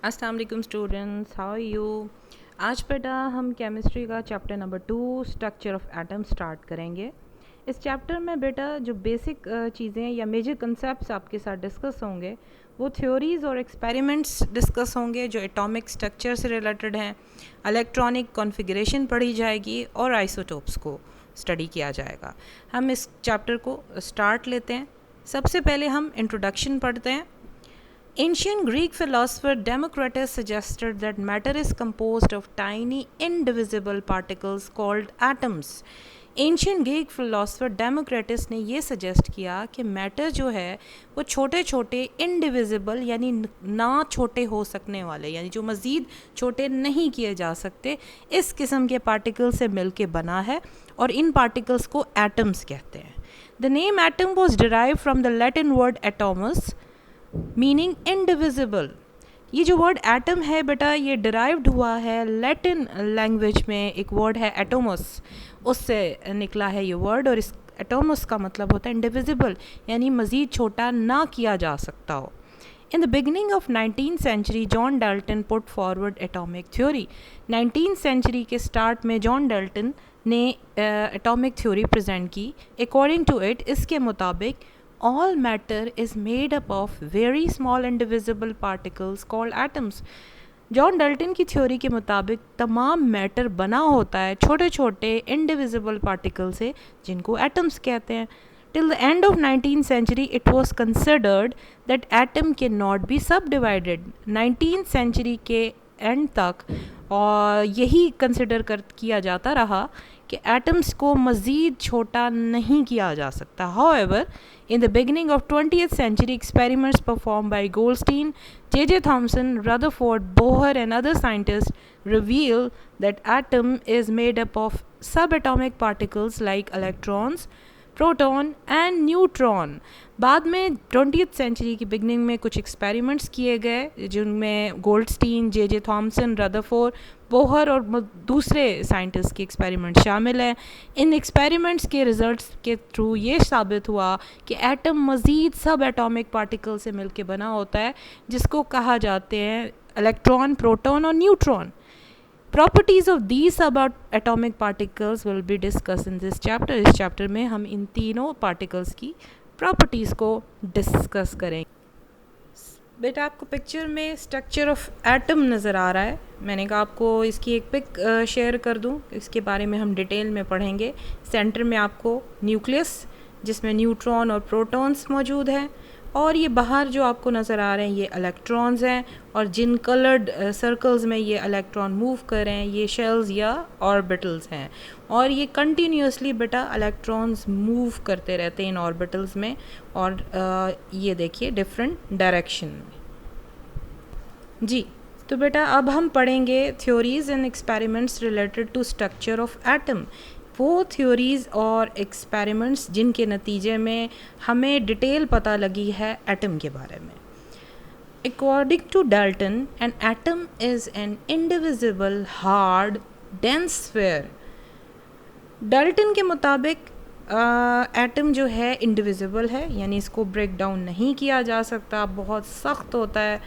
अस्सलाम वालेकुम students, how are you. आज बेटा हम केमिस्ट्री का chapter number 2 structure of atom start करेंगे। इस चैप्टर में बेटा जो बेसिक चीज़ें या मेजर कंसेप्ट्स आपके साथ डिस्कस होंगे वो थ्योरीज़ और एक्सपेरिमेंट्स डिस्कस होंगे जो एटॉमिक स्ट्रक्चर से रिलेटेड हैं। इलेक्ट्रॉनिक कॉन्फ़िगरेशन पढ़ी जाएगी और आइसोटोप्स को स्टडी किया जाएगा। हम इस चैप्टर को स्टार्ट लेते हैं। सबसे पहले हम इंट्रोडक्शन पढ़ते हैं। Ancient Greek philosopher Democritus suggested that matter is composed of tiny indivisible particles called atoms. Ancient Greek philosopher democracies ने ये सजेस्ट किया कि मैटर जो है वो छोटे छोटे इनडिविजिबल यानी ना छोटे हो सकने वाले यानी जो मज़ीद छोटे नहीं किए जा सकते इस किस्म के पार्टिकल से मिलके बना है और इन पार्टिकल्स को एटम्स कहते हैं। The name atom was derive from the Latin word atomos meaning indivisible. ये जो वर्ड एटम है बेटा ये डिराइव्ड हुआ है लैटिन लैंग्वेज में, एक वर्ड है एटोमस, उससे निकला है ये वर्ड और इस एटोमस का मतलब होता है इनडिविजिबल यानी मज़ीद छोटा ना किया जा सकता हो। In the beginning of 19th century, John Dalton put forward atomic theory. 19th century के start में John Dalton ने atomic theory present की। According to it, इसके मुताबिक all matter is made up of very small indivisible particles called atoms. John Dalton की theory के मुताबिक तमाम मैटर बना होता है छोटे छोटे इंडिविजिबल पार्टिकल से जिनको एटम्स कहते हैं। Till the end of 19th century, it was considered that atom cannot be subdivided. 19th century के एंड तक और यही कंसिडर किया जाता रहा कि एटम्स को मज़ीद छोटा नहीं किया जा सकता। However, in the beginning of 20th century, experiments performed by Goldstein, J.J. Thomson, Rutherford, Bohr and other scientists reveal that atom is made up of subatomic particles like electrons, proton and neutron. बाद में 20th century की beginning में कुछ experiments किए गए जिनमें Goldstein, J Thomson, Rutherford, Bohr और दूसरे साइंटिस्ट के एक्सपेरिमेंट शामिल हैं। इन एक्सपेरिमेंट्स के रिजल्ट्स के थ्रू ये साबित हुआ कि एटम मज़ीद सब एटॉमिक पार्टिकल से मिलकर बना होता है जिसको कहा जाते हैं इलेक्ट्रॉन, प्रोटॉन और neutron. Properties of these subatomic particles will be discussed in this chapter. इस चैप्टर में हम इन तीनों पार्टिकल्स की प्रॉपर्टीज़ को डिस्कस करेंगे। बेटा आपको पिक्चर में स्ट्रक्चर ऑफ एटम नज़र आ रहा है। मैंने कहा आपको इसकी एक पिक शेयर कर दूं, इसके बारे में हम डिटेल में पढ़ेंगे। सेंटर में आपको न्यूक्लियस जिसमें न्यूट्रॉन और प्रोटॉन्स मौजूद हैं और ये बाहर जो आपको नज़र आ रहे हैं ये इलेक्ट्रॉन्स हैं और जिन कलर्ड सर्कल्स में ये इलेक्ट्रॉन मूव कर रहे हैं ये शेल्स या ऑर्बिटल्स हैं और ये कंटिन्यूसली बेटा इलेक्ट्रॉन्स मूव करते रहते हैं इन ऑर्बिटल्स में और ये देखिए डिफरेंट डायरेक्शन में। जी तो बेटा अब हम पढ़ेंगे theories and experiments related to structure of atom. वो थ्योरीज़ और एक्सपेरिमेंट्स जिनके नतीजे में हमें डिटेल पता लगी है एटम के बारे में। According to Dalton an atom is an indivisible hard dense sphere. Dalton के मुताबिक एटम जो है इंडिविजिबल है यानी इसको ब्रेक डाउन नहीं किया जा सकता, बहुत सख्त होता है,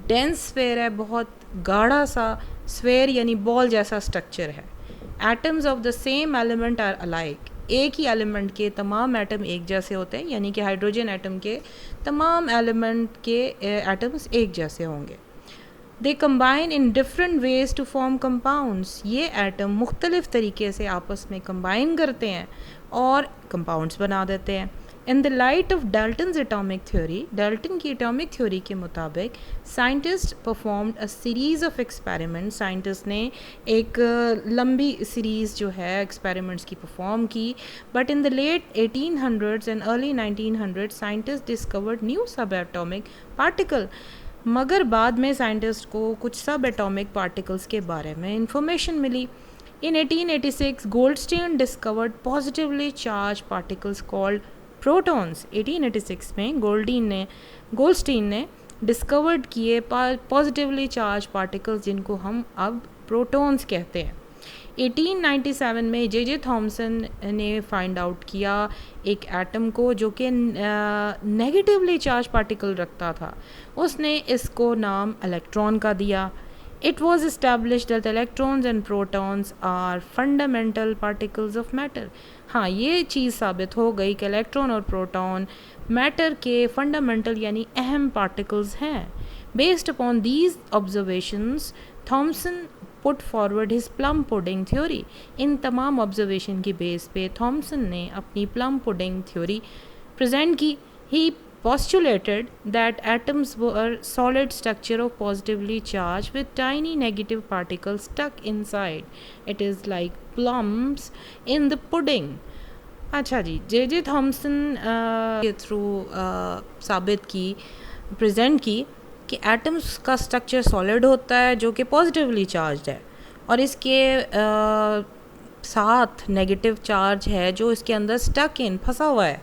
डेंस स्फीयर है, बहुत गाढ़ा सा स्फीयर यानी बॉल जैसा स्ट्रक्चर है। Atoms of the same element are alike, एक ही एलिमेंट के तमाम एटम एक जैसे होते हैं यानी कि हाइड्रोजन एटम के तमाम एलिमेंट के एटम्स एक जैसे होंगे। They combine in different ways to form compounds, ये एटम मुख्तलिफ तरीके से आपस में कंबाइन करते हैं और कंपाउंड्स बना देते हैं। In the light of Dalton's atomic theory, Dalton की एटॉमिक थ्योरी के मुताबिक scientist performed a series of experiment, scientist ने एक लंबी सीरीज़ जो है एक्सपेरिमेंट्स की परफॉर्म की। But in the late 1800s and early 1900s scientist discovered new sub atomic particle, मगर बाद में साइंटिस्ट को कुछ सब एटॉमिक पार्टिकल्स के बारे में इंफॉर्मेशन मिली। In 1886, Goldstein discovered positively charged particles called protons. 1886 में गोल्डस्टीन ने डिस्कवर्ड किए पॉजिटिवली चार्ज पार्टिकल्स जिनको हम अब प्रोटॉन्स कहते हैं। 1897 में जे थॉमसन ने फाइंड आउट किया एक एटम को जो कि नेगेटिवली चार्ज पार्टिकल रखता था। उसने इसको नाम इलेक्ट्रॉन का दिया। It was established that electrons and protons are fundamental particles of matter। हाँ, ये चीज़ साबित हो गई कि इलेक्ट्रॉन और प्रोटॉन मैटर के फंडामेंटल यानी अहम पार्टिकल्स हैं। Based upon these observations Thomson put forward his plum pudding theory. इन तमाम ऑब्जर्वेशन की बेस पे थॉमसन ने अपनी प्लम पुडिंग थ्योरी प्रेजेंट की। ही postulated that atoms were solid structure of positively charged with tiny negative particles stuck inside. It is like plums in the pudding। अच्छा जी, J Thomson के through साबित की, present की कि atoms का structure solid होता है जो कि पॉजिटिवली चार्ज है और इसके साथ नेगेटिव चार्ज है जो इसके अंदर स्टक इन फंसा हुआ है,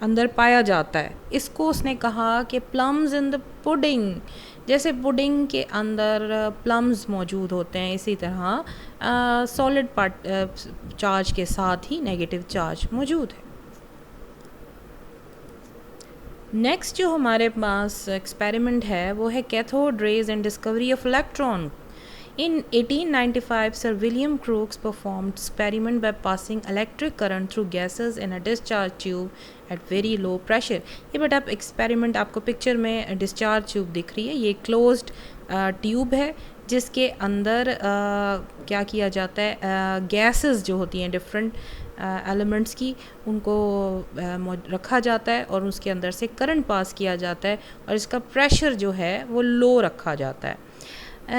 अंदर पाया जाता है। इसको उसने कहा कि प्लम्स इन द पुडिंग, जैसे पुडिंग के अंदर प्लम्स मौजूद होते हैं इसी तरह सॉलिड चार्ज के साथ ही नेगेटिव चार्ज मौजूद है। नेक्स्ट जो हमारे पास एक्सपेरिमेंट है वो है cathode rays and discovery of electron. In 1895, Sir William Crookes performed experiment by passing electric current through gases in a discharge tube at very low pressure। ये बट आप experiment आपको पिक्चर में discharge tube दिख रही है, ये closed tube है जिसके अंदर क्या किया जाता है, गैसेस जो होती हैं डिफरेंट एलिमेंट्स की उनको रखा जाता है और उसके अंदर से करंट पास किया जाता है और इसका प्रेशर जो है वो लो रखा जाता है।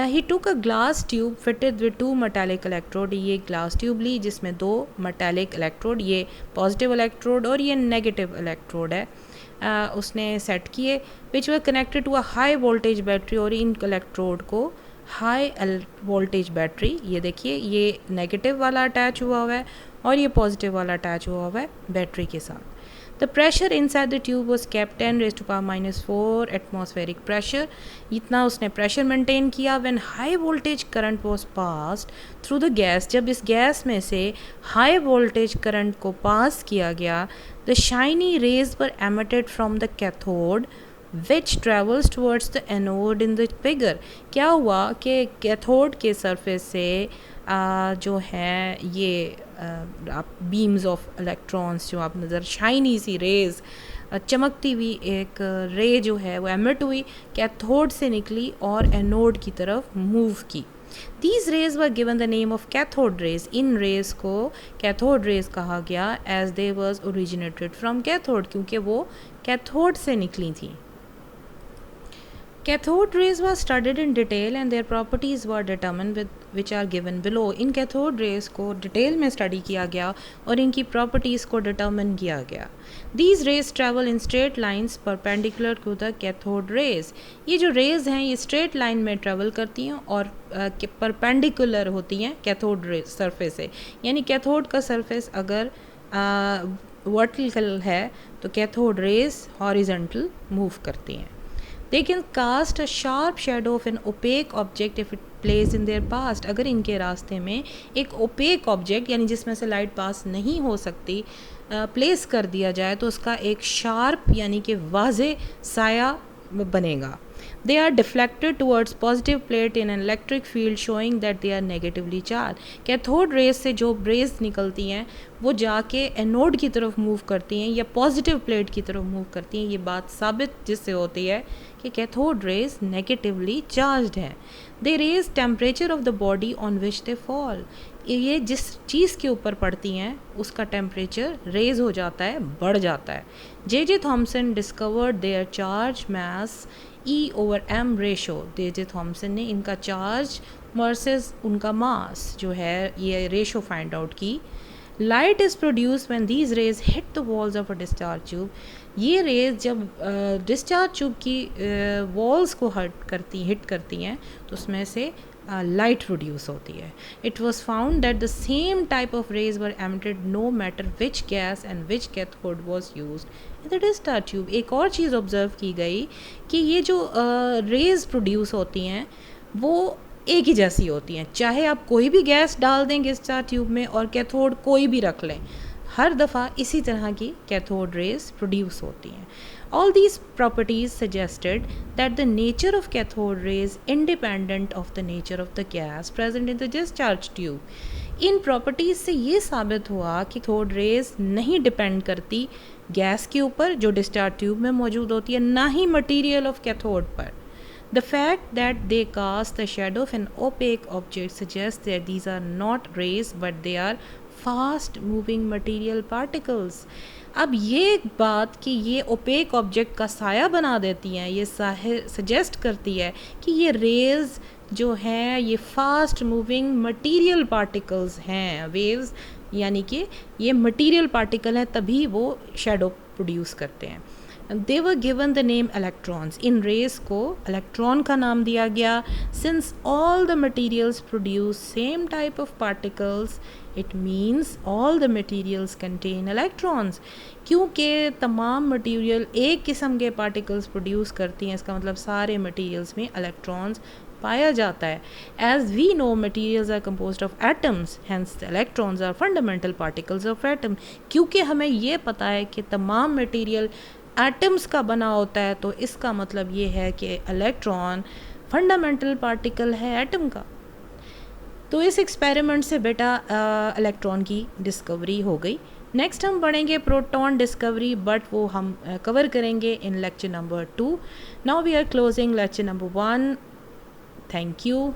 He took a glass tube fitted with 2 metallic electrode. ये ग्लास ट्यूब ली जिसमें 2 मेटालिक इलेक्ट्रोड, ये पॉजिटिव इलेक्ट्रोड और ये नेगेटिव इलेक्ट्रोड है, उसने सेट किए which were connected to a high voltage battery. और इन इलेक्ट्रोड को हाई वोल्टेज बैटरी, ये देखिए ये नेगेटिव वाला अटैच हुआ है और ये पॉजिटिव वाला अटैच हुआ है बैटरी के साथ। The pressure inside the tube was kept 10 raised to power minus 4 atmospheric pressure। इतना उसने प्रेशर मेंटेन किया। when high voltage current was passed through the gas, जब इस गैस में से हाई वोल्टेज करंट को पास किया गया, the shiny rays were emitted from the cathode which travels towards the anode in the figure। क्या हुआ कि कैथोड के सरफेस से जो है ये आप बीम्स ऑफ इलेक्ट्रॉन्स जो आप नज़र शाइनी सी रेज चमकती हुई एक रे जो है वो एमिट हुई, कैथोड से निकली और एनोड की तरफ मूव की। These rays were given the name of cathode rays। इन रेज को कैथोड रेज कहा गया as they was originated from cathode, क्योंकि वो कैथोड से निकली थी। Cathode rays were studied in detail and their properties were determined with which are given below। In cathode rays को डिटेल में स्टडी किया गया और इनकी प्रॉपर्टीज़ को डिटर्मिन किया गया। These rays travel in straight lines perpendicular to the cathode rays। ये जो रेज हैं ये स्ट्रेट लाइन में ट्रेवल करती हैं और परपेंडिकुलर होती हैं कैथोड रेज सरफेस से, यानी कैथोड का सरफेस अगर वर्टिकल है तो कैथोड रेज हॉरिजॉन्टल मूव करती हैं। They can cast a sharp shadow of an opaque object if it plays in their past। अगर इनके रास्ते में एक ओपेक ऑब्जेक्ट यानी जिसमें से लाइट पास नहीं हो सकती प्लेस कर दिया जाए तो उसका एक शार्प यानी कि वाज़े साया बनेगा। They are deflected towards positive plate in an electric field showing that they are negatively charged। Cathode rays से जो रेज निकलती हैं वो जाके एनोड की तरफ मूव करती हैं या पॉजिटिव प्लेट की तरफ मूव करती हैं। ये बात साबित जिससे होती है कि कैथोड रेज नेगेटिवली चार्ज्ड हैं। They raise temperature of the body on which they fall. ये जिस चीज़ के ऊपर पड़ती हैं उसका टेम्परेचर रेज हो जाता है, बढ़ जाता है। J Thomson discovered their charge mass E/m ratio. J Thomson ने इनका चार्ज वर्सेस उनका मास जो है ये रेशो फाइंड आउट की। Light is produce when these rays hit the walls of a discharge tube. ये रेज जब डिस्चार्ज ट्यूब की वॉल्स को हिट करती हैं तो उसमें से लाइट प्रोड्यूस होती है। It was found that the same type of rays were emitted no matter which gas and which cathode was use in the discharge tube. एक और चीज़ ऑब्जर्व की गई कि ये जो रेज प्रोड्यूस होती हैं वो एक ही जैसी होती हैं, चाहे आप कोई भी गैस डाल दें डिस्चार्ज ट्यूब में और कैथोड कोई भी रख लें, हर दफ़ा इसी तरह की कैथोड रेज प्रोड्यूस होती हैं. All these properties suggested that the nature of cathode ray is independent of the nature of the gas present in the discharge tube. In properties से ये साबित हुआ कि कैथोड रेज नहीं डिपेंड करती gas के ऊपर जो डिस्चार्ज ट्यूब में मौजूद होती है, ना ही मटीरियल ऑफ कैथोड पर. The fact that they cast the shadow of an opaque object suggests that these are not rays but they are fast moving material particles. अब ये बात कि ये ओपेक ऑब्जेक्ट का साया बना देती हैं, ये सजेस्ट करती है कि ये रेज जो हैं ये फास्ट मूविंग मटेरियल पार्टिकल्स हैं, वेव्स, यानी कि ये मटेरियल पार्टिकल हैं, तभी वो शेडो प्रोड्यूस करते हैं. They were given the name electrons. इन रेज को इलेक्ट्रॉन का नाम दिया गया. Since all the materials produce same type of particles, it means all the materials contain electrons. क्योंकि तमाम मटेरियल एक किस्म के पार्टिकल्स प्रोड्यूस करती हैं, इसका मतलब सारे मटेरियल्स में इलेक्ट्रॉन्स पाया जाता है. As we know, materials are composed of atoms, hence the electrons are fundamental particles of atom. क्योंकि हमें ये पता है कि तमाम मटेरियल एटम्स का बना होता है, तो इसका मतलब ये है कि इलेक्ट्रॉन फंडामेंटल पार्टिकल है एटम का. तो इस एक्सपेरिमेंट से बेटा इलेक्ट्रॉन की डिस्कवरी हो गई. नेक्स्ट हम पढ़ेंगे प्रोटॉन डिस्कवरी, बट वो हम कवर करेंगे in lecture number 2. Now we are closing lecture number 1. Thank you.